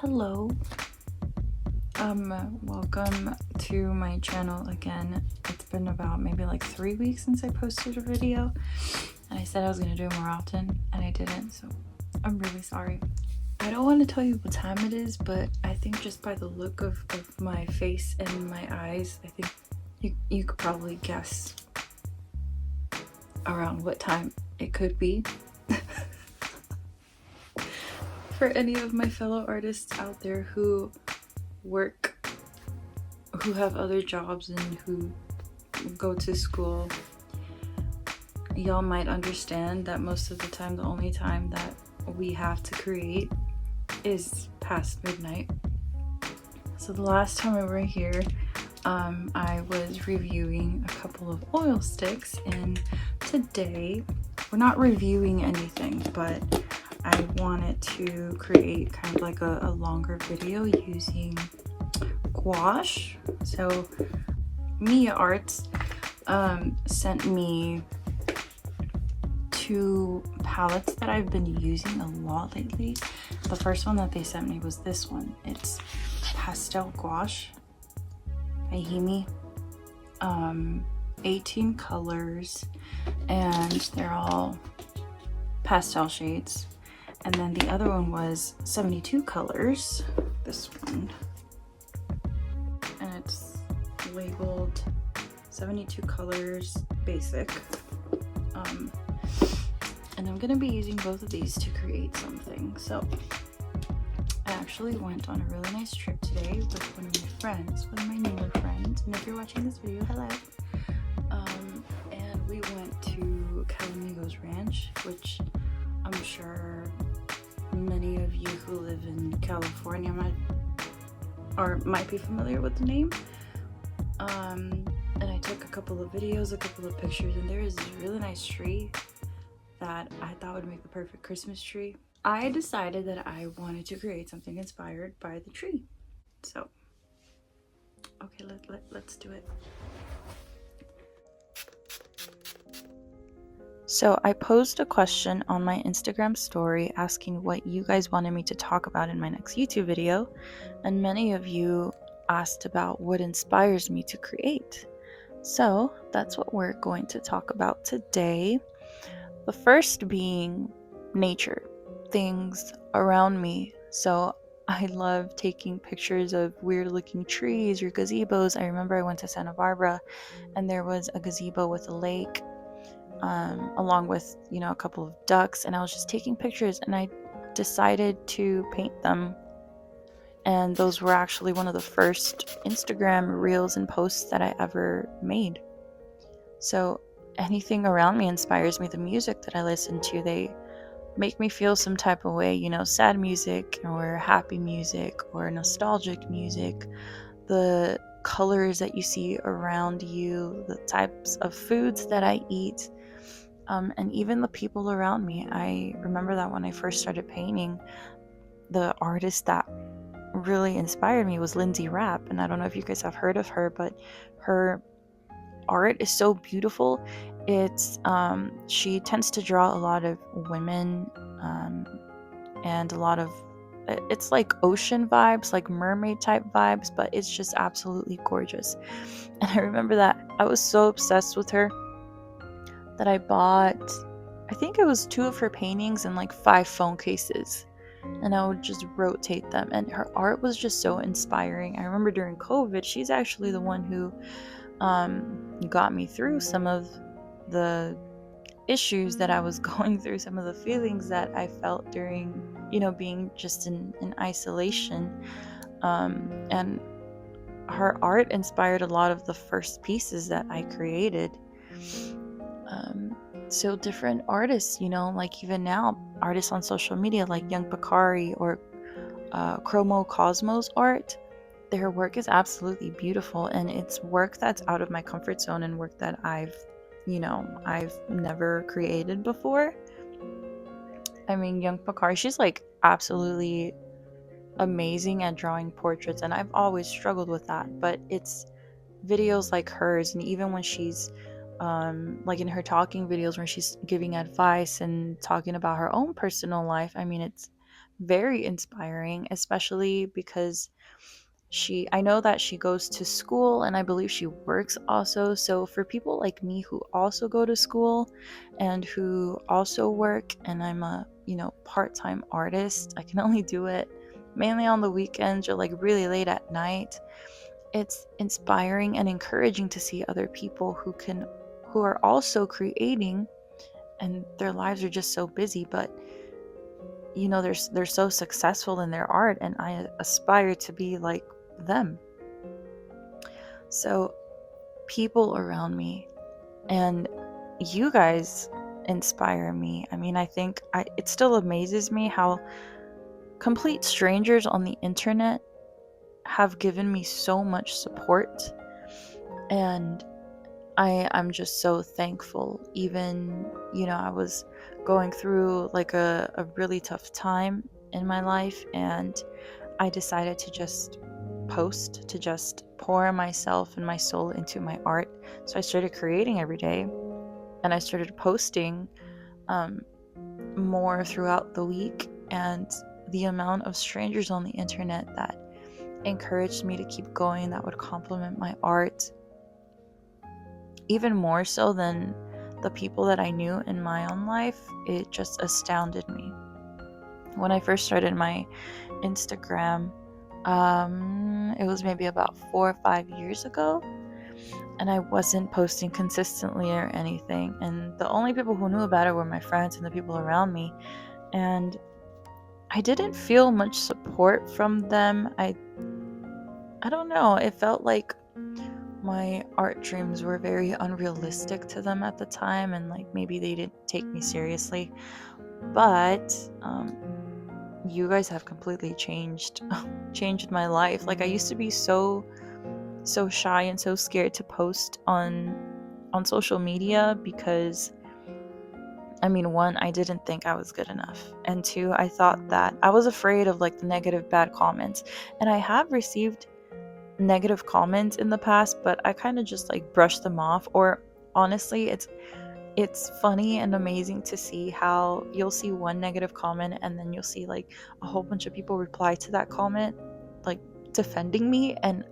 Hello. Welcome to my channel again. It's been about maybe like 3 weeks since I posted a video, and I said I was gonna do it more often, and I didn't, so I'm really sorry. I don't want to tell you what time it is, but I think just by the look of my face and my eyes, I think you could probably guess around what time it could be. For any of my fellow artists out there who have other jobs and who go to school, y'all might understand that most of the time the only time that we have to create is past midnight. So the last time we were here, I was reviewing a couple of oil sticks, and today we're not reviewing anything, but I wanted to create kind of like a longer video using gouache. So Miyaarts sent me 2 palettes that I've been using a lot lately. The first one that they sent me was this one. It's pastel gouache by himi. 18 colors, and they're all pastel shades. And then the other one was 72 colors, this one, and it's labeled 72 colors basic. And I'm gonna be using both of these to create something. So I actually went on a really nice trip today with one of my friends, one of my newer friends, and if you're watching this video, hello. And we went to Calamigos Ranch, which I'm sure many of you who live in California might be familiar with the name. And I took a couple of videos, a couple of pictures, and there is this really nice tree that I thought would make the perfect Christmas tree. I decided that I wanted to create something inspired by the tree. So, okay, let's do it. So I posed a question on my Instagram story asking what you guys wanted me to talk about in my next YouTube video, and many of you asked about what inspires me to create. So that's what we're going to talk about today. The first being nature, things around me. So I love taking pictures of weird looking trees or gazebos. I remember I went to Santa Barbara and there was a gazebo with a lake, along with, a couple of ducks, and I was just taking pictures, and I decided to paint them. And those were actually one of the first Instagram reels and posts that I ever made. So anything around me inspires me. The music that I listen to, they make me feel some type of way, sad music or happy music or nostalgic music. The colors that you see around you, the types of foods that I eat, and even the people around me. I remember that when I first started painting, the artist that really inspired me was Lindsay Rapp, and I don't know if you guys have heard of her, but her art is so beautiful. It's she tends to draw a lot of women, and a lot of, it's like ocean vibes, like mermaid type vibes, but it's just absolutely gorgeous. And I remember that I was so obsessed with her that I bought, I think it was 2 of her paintings and like 5 phone cases, and I would just rotate them, and her art was just so inspiring. I remember during COVID, she's actually the one who got me through some of the issues that I was going through, some of the feelings that I felt during, being just in isolation. And her art inspired a lot of the first pieces that I created. So different artists, like even now, artists on social media like Young Bakari or Chromo Cosmos art, their work is absolutely beautiful, and it's work that's out of my comfort zone and work that I've never created before. I mean, Young Bakari, she's like absolutely amazing at drawing portraits, and I've always struggled with that, but it's videos like hers, and even when she's like in her talking videos where she's giving advice and talking about her own personal life, I mean, it's very inspiring, especially because I know that she goes to school and I believe she works also. So for people like me who also go to school and who also work, and I'm a, part-time artist, I can only do it mainly on the weekends or like really late at night. It's inspiring and encouraging to see other people who are also creating, and their lives are just so busy, but they're so successful in their art, and I aspire to be like them. So people around me and you guys inspire me. I mean, I think it still amazes me how complete strangers on the internet have given me so much support, and I'm just so thankful. Even, I was going through like a really tough time in my life, and I decided to just post, to just pour myself and my soul into my art. So I started creating every day, and I started posting um, more throughout the week. And the amount of strangers on the internet that encouraged me to keep going, that would compliment my art, even more so than the people that I knew in my own life, it just astounded me. When I first started my Instagram, it was maybe about 4 or 5 years ago, and I wasn't posting consistently or anything. And the only people who knew about it were my friends and the people around me. And I didn't feel much support from them. I don't know. It felt like my art dreams were very unrealistic to them at the time, and like maybe they didn't take me seriously. But you guys have completely changed my life. Like, I used to be so shy and so scared to post on social media because, I mean, one, I didn't think I was good enough, and two, I thought that I was afraid of like the negative bad comments. And I have received negative comments in the past, but I kind of just like brush them off. Or honestly, it's funny and amazing to see how you'll see one negative comment and then you'll see like a whole bunch of people reply to that comment, like defending me, and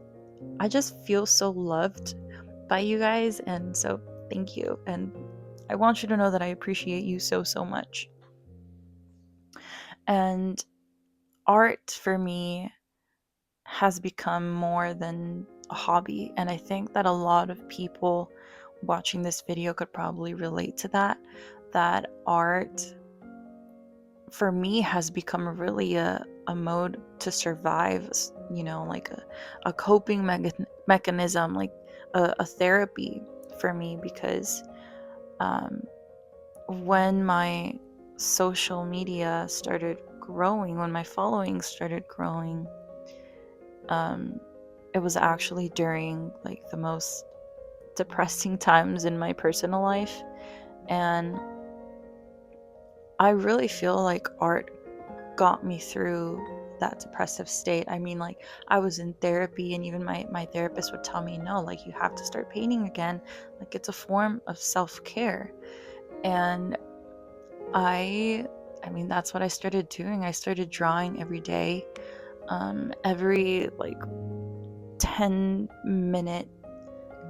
I just feel so loved by you guys. And so thank you, and I want you to know that I appreciate you so much. And art for me has become more than a hobby, and I think that a lot of people watching this video could probably relate to that art for me has become really a mode to survive, like a coping mechanism, like a therapy for me, because um, when my social media started growing, when my following started growing, um, it was actually during like the most depressing times in my personal life. And I really feel like art got me through that depressive state. I mean, like, I was in therapy, and even my therapist would tell me, no, like, you have to start painting again. Like, it's a form of self-care. And I mean, that's what I started doing. I started drawing every day. Every like 10-minute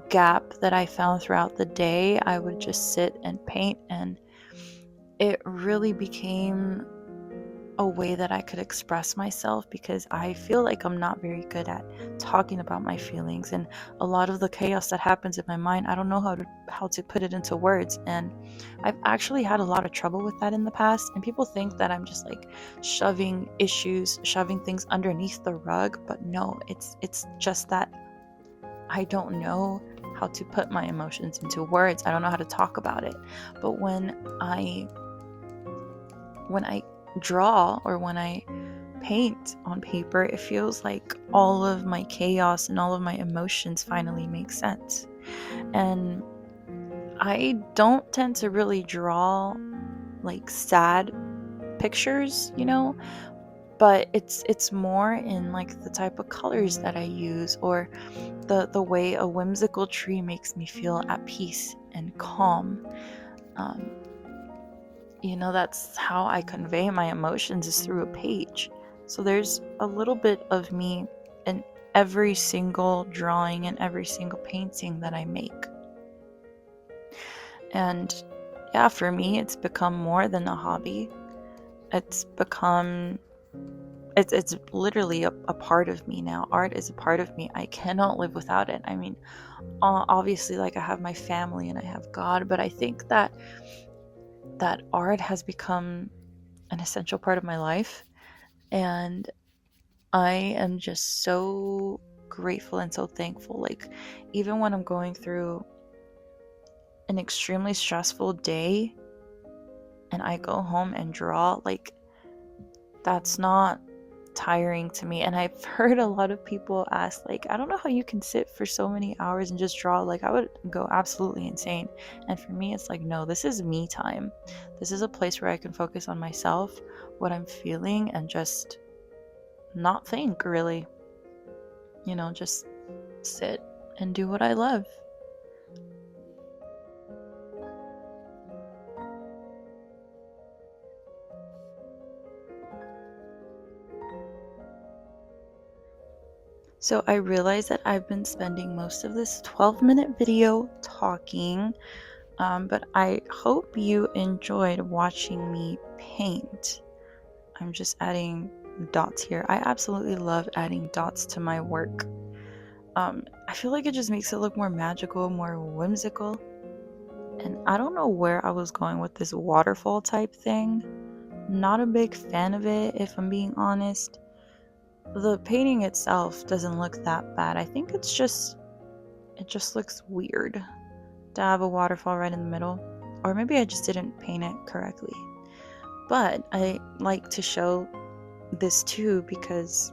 gap that I found throughout the day, I would just sit and paint, and it really became a way that I could express myself, because I feel like I'm not very good at talking about my feelings, and a lot of the chaos that happens in my mind, I don't know how to put it into words. And I've actually had a lot of trouble with that in the past, and people think that I'm just like shoving things underneath the rug, but no, it's just that I don't know how to put my emotions into words. I don't know how to talk about it. But when I draw, or when I paint on paper, it feels like all of my chaos and all of my emotions finally make sense. And I don't tend to really draw like sad pictures, but it's more in like the type of colors that I use, or the way a whimsical tree makes me feel at peace and calm. Um, that's how I convey my emotions, is through a page. So there's a little bit of me in every single drawing and every single painting that I make. And yeah, for me, it's become more than a hobby. It's literally a part of me now. Art is a part of me. I cannot live without it. I mean, obviously, like, I have my family and I have God, but I think that art has become an essential part of my life, and I am just so grateful and so thankful. Like, even when I'm going through an extremely stressful day and I go home and draw, like, that's not tiring to me. And I've heard a lot of people ask, like, I don't know how you can sit for so many hours and just draw. Like, I would go absolutely insane. And for me, it's like, no, this is me time. This is a place where I can focus on myself, what I'm feeling, and just not think, really. Just sit and do what I love. So I realize that I've been spending most of this 12-minute video talking, but I hope you enjoyed watching me paint. I'm just adding dots here. I absolutely love adding dots to my work. I feel like it just makes it look more magical, more whimsical. And I don't know where I was going with this waterfall type thing. Not a big fan of it, if I'm being honest. The painting itself doesn't look that bad. I think it just looks weird to have a waterfall right in the middle. Or maybe I just didn't paint it correctly. But I like to show this too because,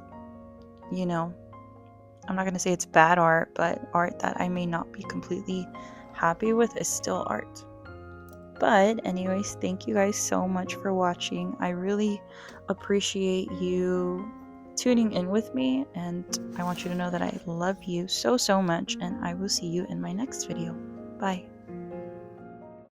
I'm not going to say it's bad art, but art that I may not be completely happy with is still art. But anyways, thank you guys so much for watching. I really appreciate you tuning in with me, and I want you to know that I love you so much, and I will see you in my next video. Bye.